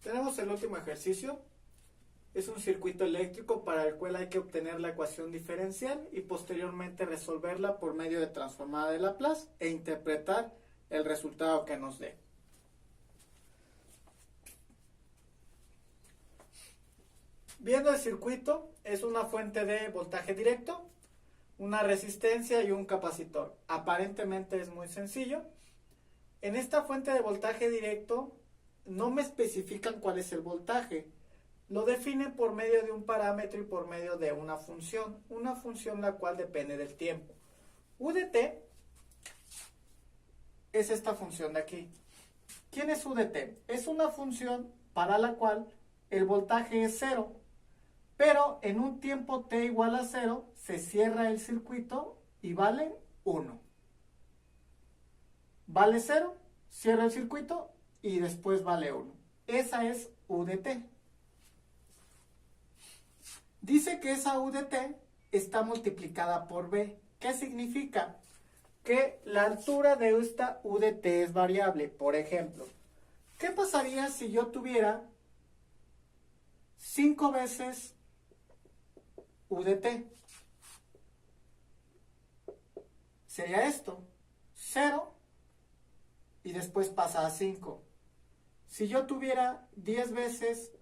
Tenemos el último ejercicio. Es un circuito eléctrico para el cual hay que obtener la ecuación diferencial y posteriormente resolverla por medio de transformada de Laplace e interpretar el resultado que nos dé. Viendo el circuito, es una fuente de voltaje directo, una resistencia y un capacitor. Aparentemente es muy sencillo. En esta fuente de voltaje directo no me especifican cuál es el voltaje. Lo definen por medio de un parámetro y por medio de una función la cual depende del tiempo. U de t es esta función de aquí. ¿Quién es U de t? Es una función para la cual el voltaje es 0, pero en un tiempo t igual a 0 se cierra el circuito y vale 1. Vale 0, cierra el circuito y después vale 1. Esa es U de t. Dice que esa U de t está multiplicada por b. ¿Qué significa? Que la altura de esta U de t es variable. Por ejemplo, ¿qué pasaría si yo tuviera 5 veces U de t? Sería esto, 0 y después pasa a 5. Si yo tuviera 10 veces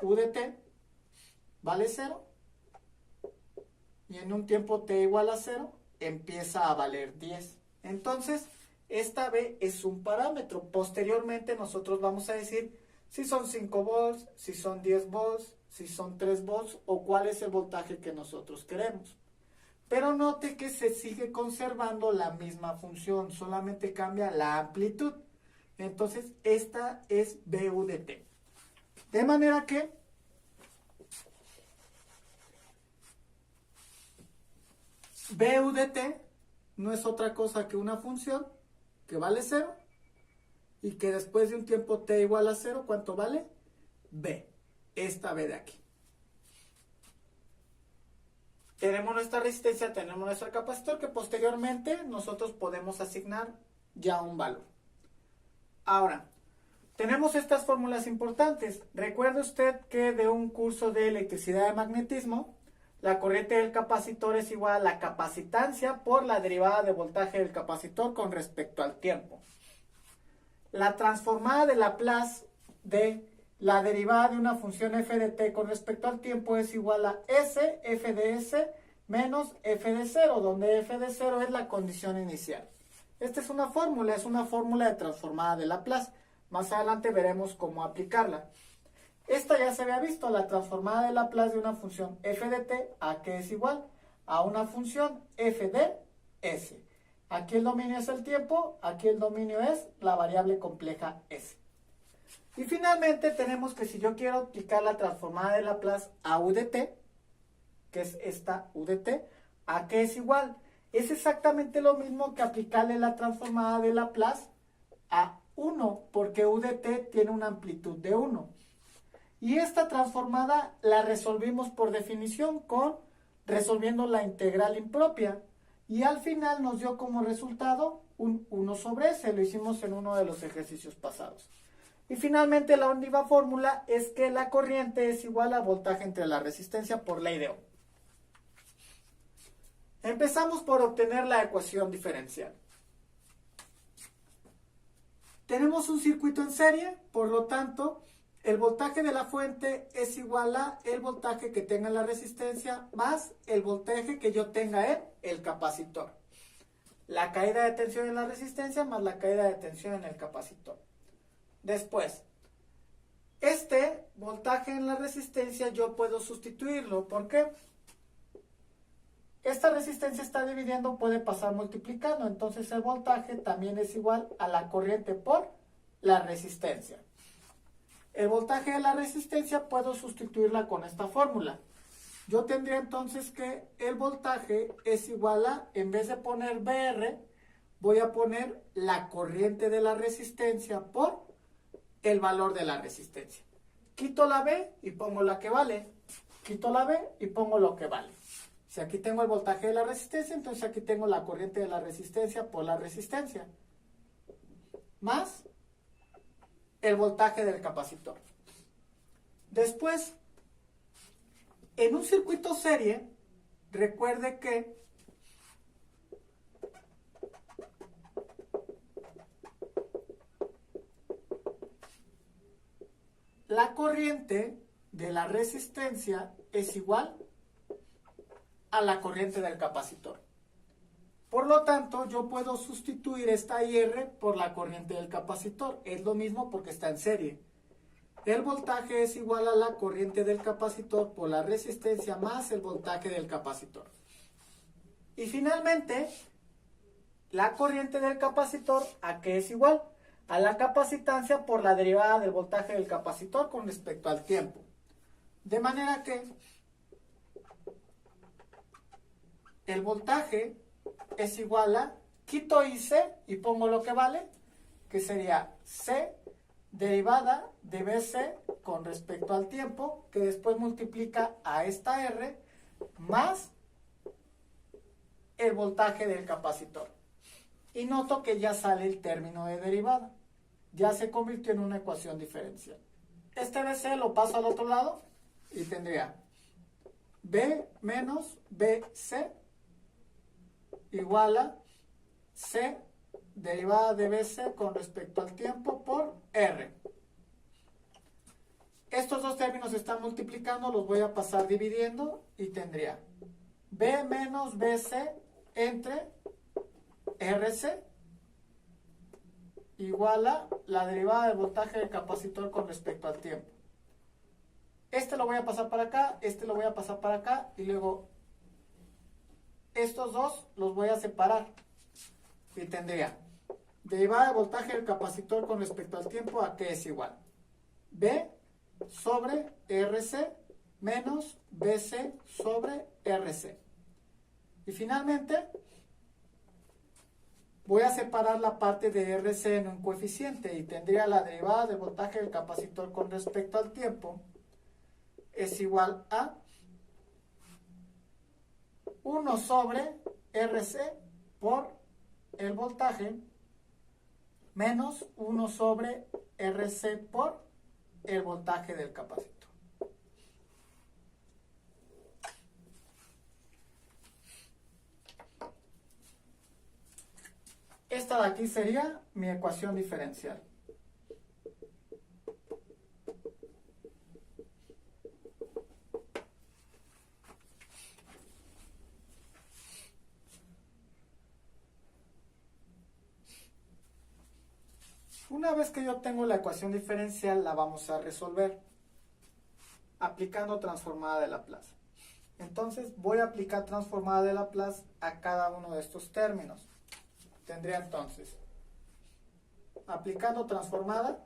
U de t, vale 0, y en un tiempo t igual a 0, empieza a valer 10. Entonces, esta b es un parámetro. Posteriormente nosotros vamos a decir si son 5 volts, si son 10 volts, si son 3 volts o cuál es el voltaje que nosotros queremos. Pero note que se sigue conservando la misma función, solamente cambia la amplitud. Entonces, esta es BU de t. De manera que BU de t no es otra cosa que una función que vale 0 y que después de un tiempo t igual a 0, ¿cuánto vale? B, esta B de aquí. Tenemos nuestra resistencia, tenemos nuestro capacitor que posteriormente nosotros podemos asignar ya un valor. Ahora, tenemos estas fórmulas importantes. Recuerde usted que de un curso de electricidad de magnetismo, la corriente del capacitor es igual a la capacitancia por la derivada de voltaje del capacitor con respecto al tiempo. La transformada de Laplace de la derivada de una función f de t con respecto al tiempo es igual a s, f de s, menos f de 0, donde f de 0 es la condición inicial. Esta es una fórmula de transformada de Laplace. Más adelante veremos cómo aplicarla. Esta ya se había visto, la transformada de Laplace de una función f de t, ¿a qué es igual? A una función f de s. Aquí el dominio es el tiempo, aquí el dominio es la variable compleja s. Y finalmente tenemos que si yo quiero aplicar la transformada de Laplace a U de t, que es esta U de t, ¿a qué es igual? Es exactamente lo mismo que aplicarle la transformada de Laplace a 1, porque U de t tiene una amplitud de 1. Y esta transformada la resolvimos por definición resolviendo la integral impropia. Y al final nos dio como resultado un 1 sobre s. Lo hicimos en uno de los ejercicios pasados. Y finalmente la única fórmula es que la corriente es igual a voltaje entre la resistencia por ley de Ohm. Empezamos por obtener la ecuación diferencial. Tenemos un circuito en serie, por lo tanto, el voltaje de la fuente es igual a el voltaje que tenga la resistencia más el voltaje que yo tenga en el capacitor. La caída de tensión en la resistencia más la caída de tensión en el capacitor. Después, este voltaje en la resistencia yo puedo sustituirlo. ¿Por qué? Esta resistencia está dividiendo, puede pasar multiplicando. Entonces el voltaje también es igual a la corriente por la resistencia. El voltaje de la resistencia puedo sustituirla con esta fórmula. Yo tendría entonces que el voltaje es igual a, en vez de poner VR, voy a poner la corriente de la resistencia por el valor de la resistencia. Quito la B y pongo la que vale. Quito la B y pongo lo que vale. Si aquí tengo el voltaje de la resistencia, entonces aquí tengo la corriente de la resistencia por la resistencia. Más el voltaje del capacitor. Después, en un circuito serie, recuerde que la corriente de la resistencia es igual a la corriente del capacitor. Por lo tanto, yo puedo sustituir esta IR por la corriente del capacitor. Es lo mismo porque está en serie. El voltaje es igual a la corriente del capacitor por la resistencia más el voltaje del capacitor. Y finalmente, la corriente del capacitor, ¿a qué es igual? A la capacitancia por la derivada del voltaje del capacitor con respecto al tiempo. De manera que el voltaje es igual a, quito IC y pongo lo que vale, que sería C derivada de BC con respecto al tiempo, que después multiplica a esta R más el voltaje del capacitor. Y noto que ya sale el término de derivada. Ya se convirtió en una ecuación diferencial. Este BC lo paso al otro lado y tendría B menos BC igual a C derivada de BC con respecto al tiempo por R. Estos dos términos se están multiplicando, los voy a pasar dividiendo y tendría B menos BC entre RC igual a la derivada del voltaje del capacitor con respecto al tiempo. Este lo voy a pasar para acá, este lo voy a pasar para acá y luego estos dos los voy a separar y tendría derivada del voltaje del capacitor con respecto al tiempo, ¿a qué es igual? B sobre RC menos BC sobre RC. Y finalmente voy a separar la parte de RC en un coeficiente y tendría la derivada del voltaje del capacitor con respecto al tiempo es igual a 1 sobre RC por el voltaje menos 1 sobre RC por el voltaje del capacitor. Esta de aquí sería mi ecuación diferencial. Una vez que yo tengo la ecuación diferencial, la vamos a resolver aplicando transformada de Laplace. Entonces voy a aplicar transformada de Laplace a cada uno de estos términos. Tendría entonces, aplicando transformada,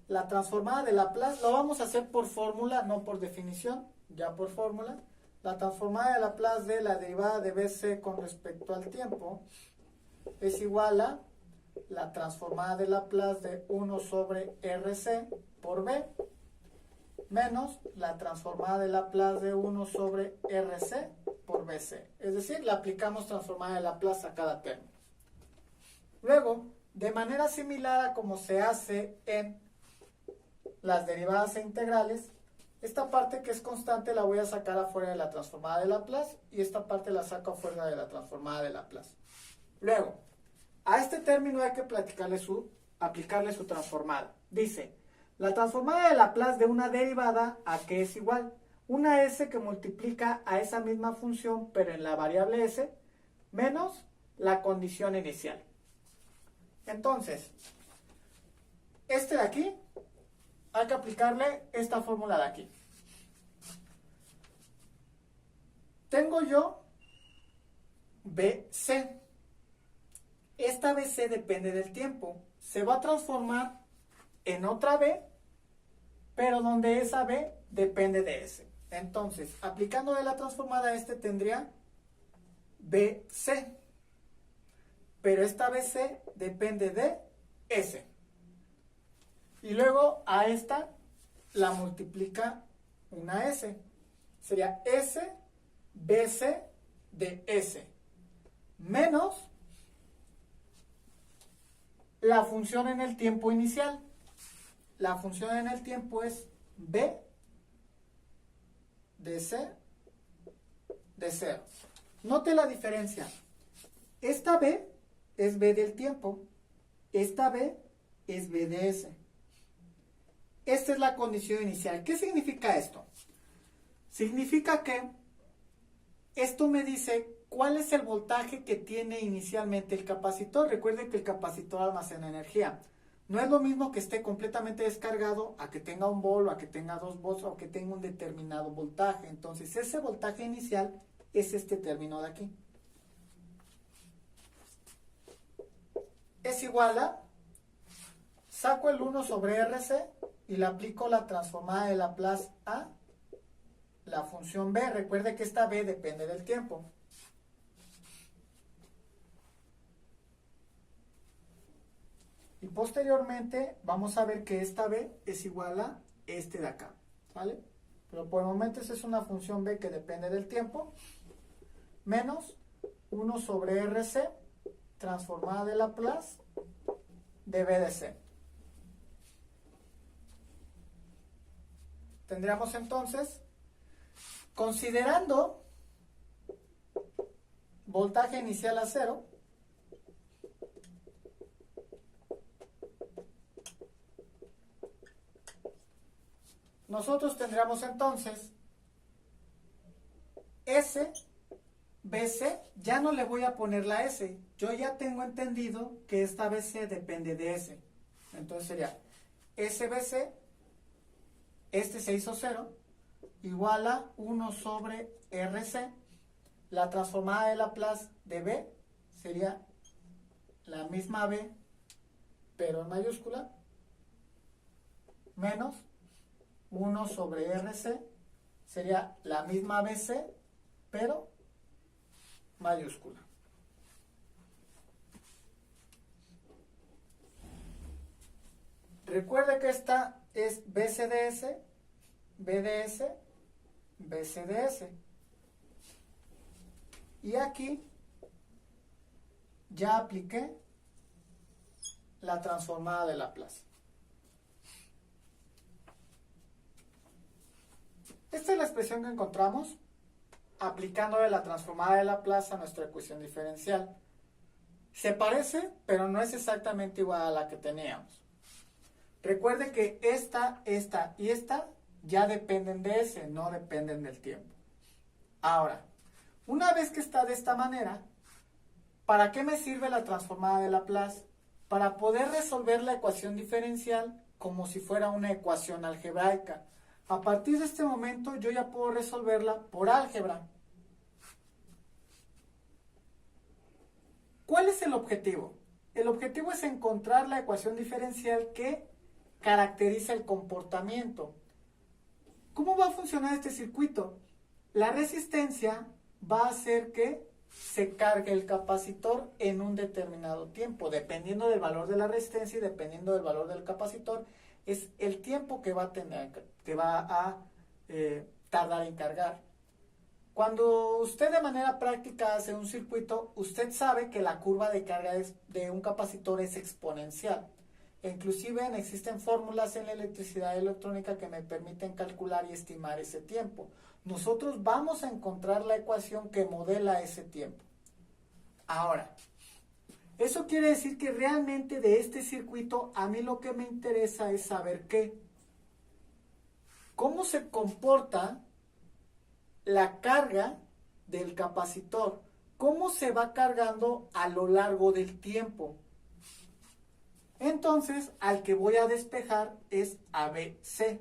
la transformada de Laplace lo vamos a hacer por fórmula, no por definición, ya por fórmula. La transformada de Laplace de la derivada de BC con respecto al tiempo es igual a la transformada de Laplace de 1 sobre RC por B menos la transformada de Laplace de 1 sobre RC por BC. Es decir, le aplicamos transformada de Laplace a cada término. Luego, de manera similar a como se hace en las derivadas e integrales, esta parte que es constante la voy a sacar afuera de la transformada de Laplace y esta parte la saco afuera de la transformada de Laplace. Luego, a este término hay que aplicarle su transformada. Dice, la transformada de Laplace de una derivada, ¿a qué es igual? Una s que multiplica a esa misma función, pero en la variable s, menos la condición inicial. Entonces, este de aquí, hay que aplicarle esta fórmula de aquí. Tengo yo BC. Esta BC depende del tiempo. Se va a transformar en otra B, pero donde esa B depende de S. Entonces, aplicando de la transformada a este tendría BC. Pero esta BC depende de S. Y luego a esta la multiplica una S. Sería S BC de S. Menos la función en el tiempo inicial. La función en el tiempo es b de c de 0. Note la diferencia. Esta b es b del tiempo. Esta b es b de s. Esta es la condición inicial. ¿Qué significa esto? Significa que esto me dice cuál es el voltaje que tiene inicialmente el capacitor. Recuerden que el capacitor almacena energía. No es lo mismo que esté completamente descargado a que tenga 1 volt, o a que tenga 2 volts, o que tenga un determinado voltaje. Entonces, ese voltaje inicial es este término de aquí. Es igual a, saco el 1 sobre RC y le aplico la transformada de Laplace a la función B. Recuerde que esta B depende del tiempo. Y posteriormente vamos a ver que esta B es igual a este de acá, ¿vale? Pero por el momento esa es una función B que depende del tiempo, menos 1 sobre RC, transformada de Laplace, de B de C. Tendríamos entonces, considerando voltaje inicial a 0, nosotros tendríamos entonces S, BC, ya no le voy a poner la S, yo ya tengo entendido que esta BC depende de S. Entonces sería SBC, este se hizo 0, igual a 1 sobre RC, la transformada de Laplace de B sería la misma B, pero en mayúscula, menos 1 sobre RC, sería la misma BC, pero mayúscula. Recuerde que esta es BCDS, BDS, BCDS. Y aquí ya apliqué la transformada de Laplace. Esta es la expresión que encontramos aplicándole la transformada de Laplace a nuestra ecuación diferencial. Se parece, pero no es exactamente igual a la que teníamos. Recuerde que esta y esta ya dependen de S, no dependen del tiempo. Ahora, una vez que está de esta manera, ¿para qué me sirve la transformada de Laplace? Para poder resolver la ecuación diferencial como si fuera una ecuación algebraica. A partir de este momento yo ya puedo resolverla por álgebra. ¿Cuál es el objetivo? El objetivo es encontrar la ecuación diferencial que caracteriza el comportamiento. ¿Cómo va a funcionar este circuito? La resistencia va a hacer que se cargue el capacitor en un determinado tiempo. Dependiendo del valor de la resistencia y dependiendo del valor del capacitor, es el tiempo que va a tener, que va a tardar en cargar. Cuando usted de manera práctica hace un circuito, usted sabe que la curva de carga de un capacitor es exponencial. Inclusive existen fórmulas en la electricidad y electrónica que me permiten calcular y estimar ese tiempo. Nosotros vamos a encontrar la ecuación que modela ese tiempo. Ahora, eso quiere decir que realmente de este circuito a mí lo que me interesa es saber cómo se comporta la carga del capacitor, cómo se va cargando a lo largo del tiempo. Entonces, al que voy a despejar es ABC.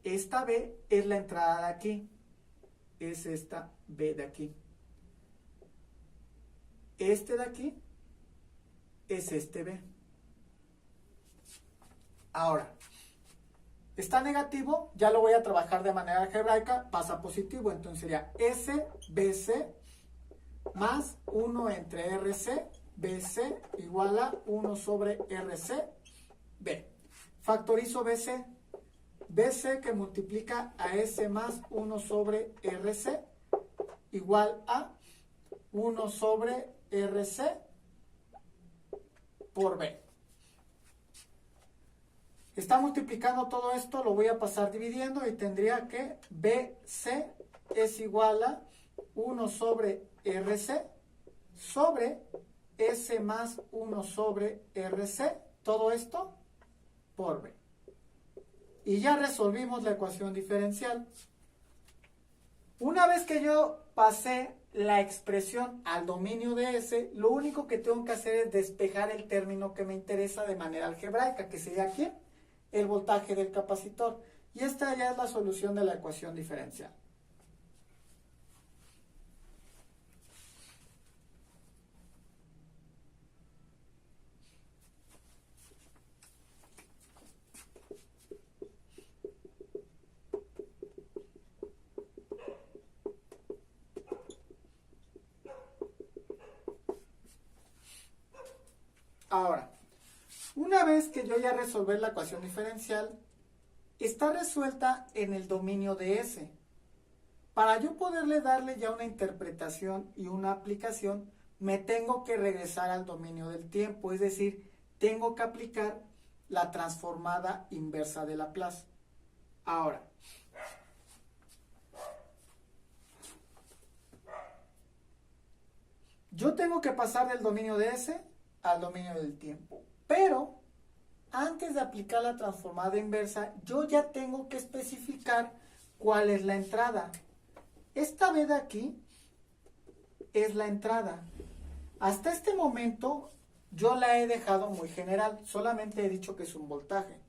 Esta B es la entrada de aquí. Es esta B de aquí. Este de aquí es este B. Ahora, está negativo, ya lo voy a trabajar de manera algebraica, pasa positivo, entonces sería SBC más 1 entre RC, BC igual a 1 sobre RC, B. Factorizo BC. BC que multiplica a S más 1 sobre RC igual a 1 sobre RC por B. Está multiplicando todo esto, lo voy a pasar dividiendo y tendría que BC es igual a 1 sobre RC sobre S más 1 sobre RC, todo esto por B. Y ya resolvimos la ecuación diferencial. Una vez que yo pasé la expresión al dominio de S, lo único que tengo que hacer es despejar el término que me interesa de manera algebraica, que sería aquí el voltaje del capacitor. Y esta ya es la solución de la ecuación diferencial. Ahora, una vez que yo ya resolví la ecuación diferencial, está resuelta en el dominio de S. Para yo poderle darle ya una interpretación y una aplicación, me tengo que regresar al dominio del tiempo, es decir, tengo que aplicar la transformada inversa de Laplace. Ahora, yo tengo que pasar del dominio de S al dominio del tiempo, pero antes de aplicar la transformada inversa, yo ya tengo que especificar cuál es la entrada. Esta B de aquí es la entrada. Hasta este momento yo la he dejado muy general, solamente he dicho que es un voltaje,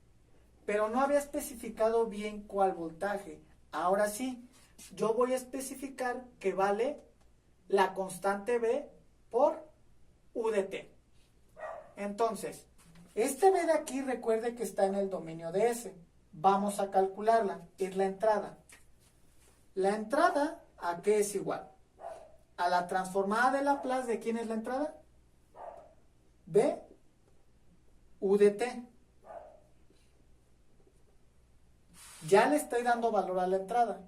pero no había especificado bien cuál voltaje. Ahora sí, yo voy a especificar que vale la constante B por U de t. Entonces, este B de aquí recuerde que está en el dominio de S. Vamos a calcularla, es la entrada. La entrada, ¿a qué es igual? A la transformada de Laplace, ¿de quién es la entrada? B, U de t. Ya le estoy dando valor a la entrada.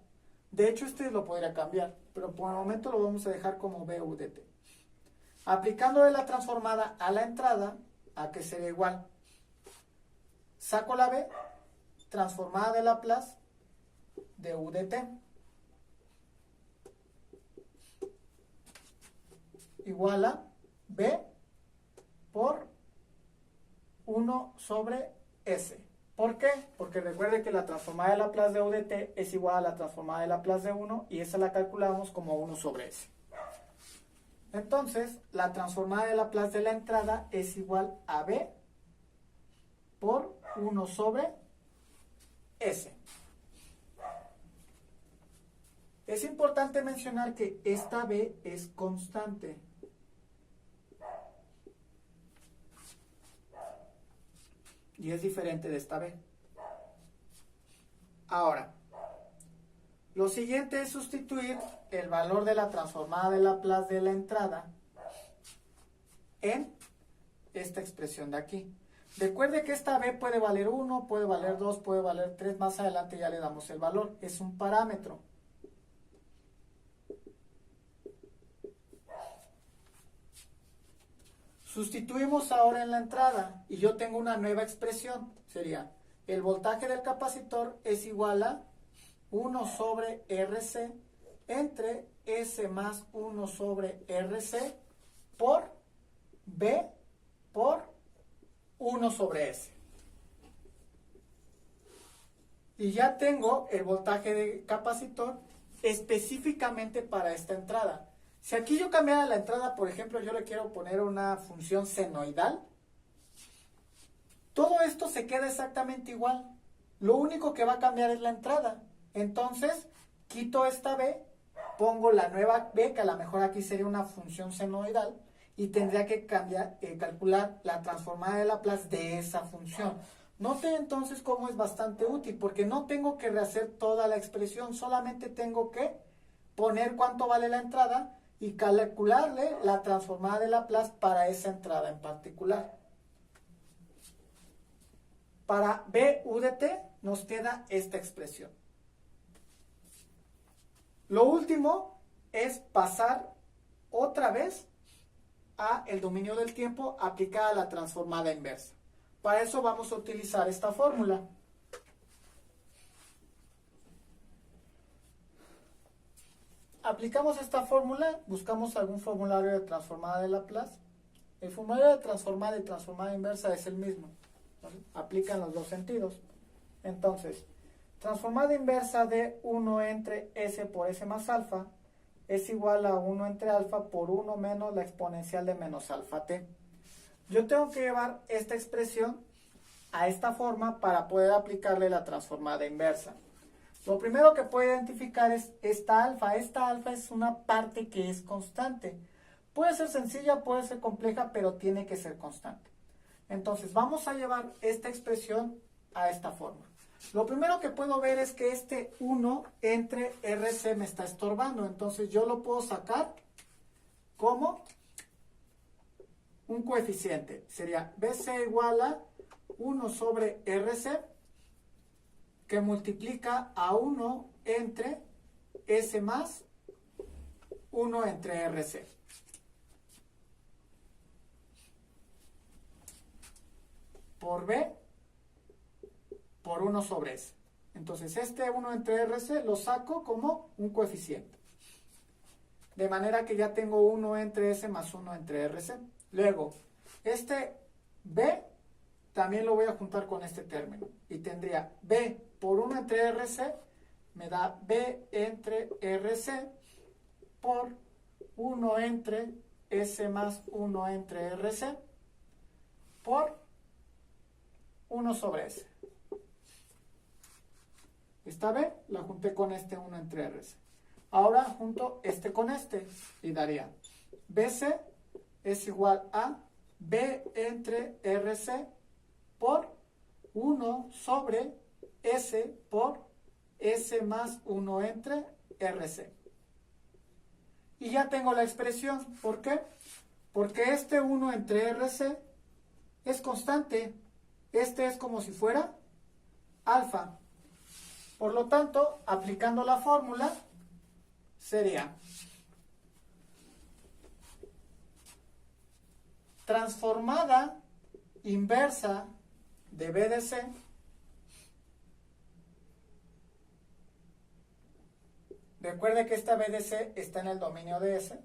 De hecho, este lo podría cambiar, pero por el momento lo vamos a dejar como B, U de t. Aplicándole la transformada a la entrada, ¿a qué sería igual? Saco la B, transformada de Laplace, de U de t. Igual a B por 1 sobre S. ¿Por qué? Porque recuerde que la transformada de Laplace de U de t es igual a la transformada de Laplace de 1 y esa la calculamos como 1 sobre S. Entonces, la transformada de Laplace de la entrada es igual a B por 1 sobre S. Es importante mencionar que esta B es constante. Y es diferente de esta B. Ahora, lo siguiente es sustituir el valor de la transformada de Laplace de la entrada en esta expresión de aquí. Recuerde que esta B puede valer 1, puede valer 2, puede valer 3. Más adelante ya le damos el valor. Es un parámetro. Sustituimos ahora en la entrada y yo tengo una nueva expresión. Sería el voltaje del capacitor es igual a 1 sobre RC entre S más 1 sobre RC por B por 1 sobre S. Y ya tengo el voltaje del capacitor específicamente para esta entrada. Si aquí yo cambiara la entrada, por ejemplo, yo le quiero poner una función senoidal, todo esto se queda exactamente igual. Lo único que va a cambiar es la entrada. Entonces, quito esta B, pongo la nueva B, que a lo mejor aquí sería una función senoidal, y tendría que calcular la transformada de Laplace de esa función. Note entonces cómo es bastante útil, porque no tengo que rehacer toda la expresión, solamente tengo que poner cuánto vale la entrada y calcularle la transformada de Laplace para esa entrada en particular. Para B, U de t nos queda esta expresión. Lo último es pasar otra vez a el dominio del tiempo aplicada a la transformada inversa. Para eso vamos a utilizar esta fórmula. Aplicamos esta fórmula, buscamos algún formulario de transformada de Laplace. El formulario de transformada y transformada inversa es el mismo, ¿vale? Aplica en los dos sentidos. Entonces, transformada inversa de 1 entre s por s más alfa es igual a 1 entre alfa por 1 menos la exponencial de menos alfa t. Yo tengo que llevar esta expresión a esta forma para poder aplicarle la transformada inversa. Lo primero que puedo identificar es esta alfa. Esta alfa es una parte que es constante. Puede ser sencilla, puede ser compleja, pero tiene que ser constante. Entonces vamos a llevar esta expresión a esta forma. Lo primero que puedo ver es que este 1 entre RC me está estorbando. Entonces yo lo puedo sacar como un coeficiente. Sería BC igual a 1 sobre RC, que multiplica a 1 entre S más 1 entre RC. Por B por 1 sobre S. Entonces este 1 entre RC lo saco como un coeficiente. De manera que ya tengo 1 entre S más 1 entre RC. Luego, este B también lo voy a juntar con este término. Y tendría B por 1 entre RC, me da B entre RC por 1 entre S más 1 entre RC por 1 sobre S. Esta B la junté con este 1 entre RC. Ahora junto este con este y daría BC es igual a B entre RC por 1 sobre S por S más 1 entre RC. Y ya tengo la expresión. ¿Por qué? Porque este 1 entre RC es constante. Este es como si fuera alfa. Por lo tanto, aplicando la fórmula, sería transformada inversa de B de C recuerde que esta B de C está en el dominio de S,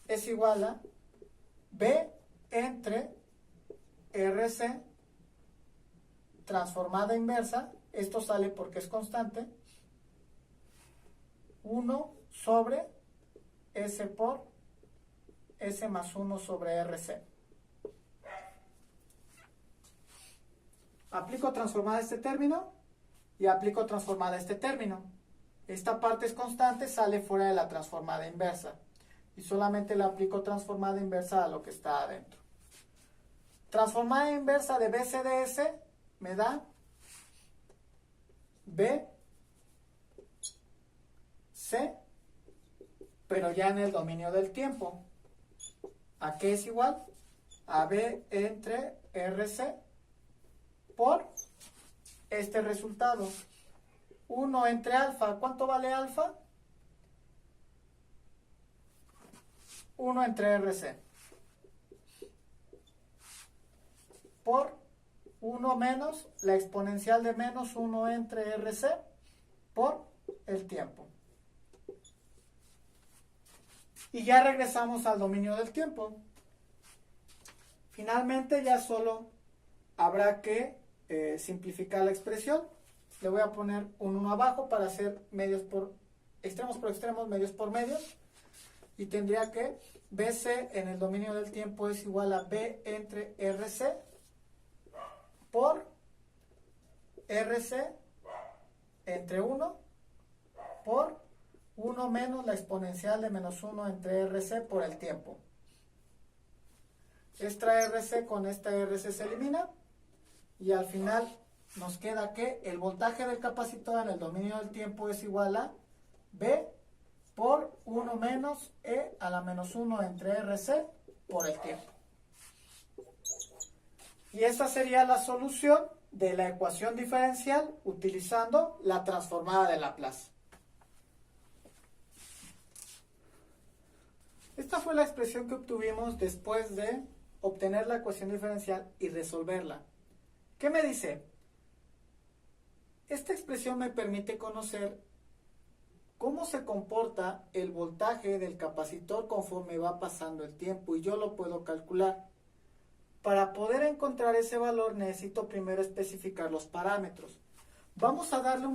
es igual a B entre RC transformada inversa, esto sale porque es constante, 1 sobre S por S más 1 sobre RC. Aplico transformada este término y aplico transformada este término. Esta parte es constante, sale fuera de la transformada inversa. Y solamente le aplico transformada inversa a lo que está adentro. Transformada inversa de BC de S me da B, C, pero ya en el dominio del tiempo. ¿A qué es igual? A B entre RC por este resultado. 1 entre alfa. ¿Cuánto vale alfa? 1 entre RC. Por 1 menos la exponencial de menos 1 entre RC por el tiempo. Y ya regresamos al dominio del tiempo. Finalmente ya solo habrá que simplificar la expresión. Le voy a poner un 1 abajo para hacer medios por extremos, medios por medios. Y tendría que BC en el dominio del tiempo es igual a B entre RC por RC entre 1 por 1 menos la exponencial de menos 1 entre RC por el tiempo. Esta RC con esta RC se elimina y al final nos queda que el voltaje del capacitor en el dominio del tiempo es igual a B por 1 menos E a la menos 1 entre RC por el tiempo. Y esa sería la solución de la ecuación diferencial utilizando la transformada de Laplace. Esta fue la expresión que obtuvimos después de obtener la ecuación diferencial y resolverla. ¿Qué me dice? Esta expresión me permite conocer cómo se comporta el voltaje del capacitor conforme va pasando el tiempo y yo lo puedo calcular. Para poder encontrar ese valor necesito primero especificar los parámetros. Vamos a darle un